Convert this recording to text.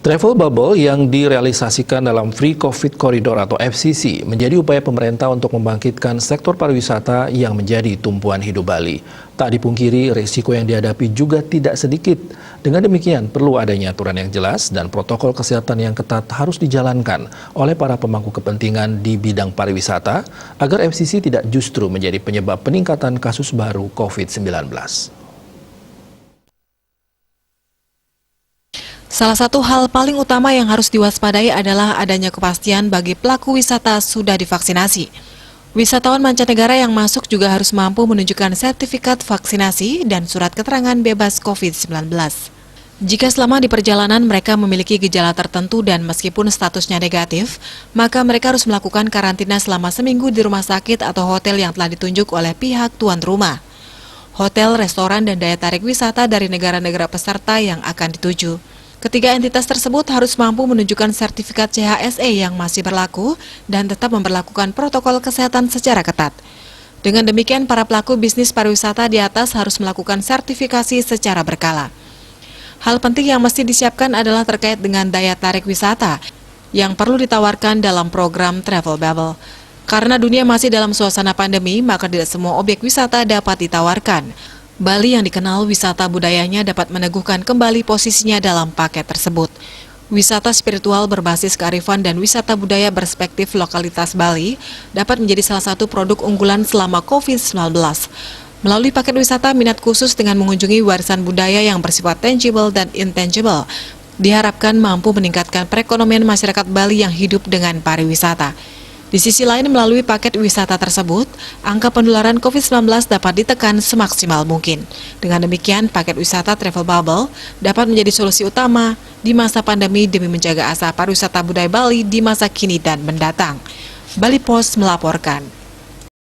Travel bubble yang direalisasikan dalam Free COVID Corridor atau FCC menjadi upaya pemerintah untuk membangkitkan sektor pariwisata yang menjadi tumpuan hidup Bali. Tak dipungkiri, risiko yang dihadapi juga tidak sedikit. Dengan demikian, perlu adanya aturan yang jelas dan protokol kesehatan yang ketat harus dijalankan oleh para pemangku kepentingan di bidang pariwisata agar FCC tidak justru menjadi penyebab peningkatan kasus baru COVID-19. Salah satu hal paling utama yang harus diwaspadai adalah adanya kepastian bagi pelaku wisata sudah divaksinasi. Wisatawan mancanegara yang masuk juga harus mampu menunjukkan sertifikat vaksinasi dan surat keterangan bebas COVID-19. Jika selama di perjalanan mereka memiliki gejala tertentu dan meskipun statusnya negatif, maka mereka harus melakukan karantina selama seminggu di rumah sakit atau hotel yang telah ditunjuk oleh pihak tuan rumah. Hotel, restoran, dan daya tarik wisata dari negara-negara peserta yang akan dituju. Ketiga entitas tersebut harus mampu menunjukkan sertifikat CHSE yang masih berlaku dan tetap memperlakukan protokol kesehatan secara ketat. Dengan demikian, para pelaku bisnis pariwisata di atas harus melakukan sertifikasi secara berkala. Hal penting yang mesti disiapkan adalah terkait dengan daya tarik wisata yang perlu ditawarkan dalam program Travel Bubble. Karena dunia masih dalam suasana pandemi, maka tidak semua objek wisata dapat ditawarkan. Bali yang dikenal wisata budayanya dapat meneguhkan kembali posisinya dalam paket tersebut. Wisata spiritual berbasis kearifan dan wisata budaya berspektif lokalitas Bali dapat menjadi salah satu produk unggulan selama COVID-19. Melalui paket wisata, minat khusus dengan mengunjungi warisan budaya yang bersifat tangible dan intangible diharapkan mampu meningkatkan perekonomian masyarakat Bali yang hidup dengan pariwisata. Di sisi lain, melalui paket wisata tersebut, angka penularan COVID-19 dapat ditekan semaksimal mungkin. Dengan demikian, paket wisata Travel Bubble dapat menjadi solusi utama di masa pandemi demi menjaga asa pariwisata budaya Bali di masa kini dan mendatang. Bali Post melaporkan.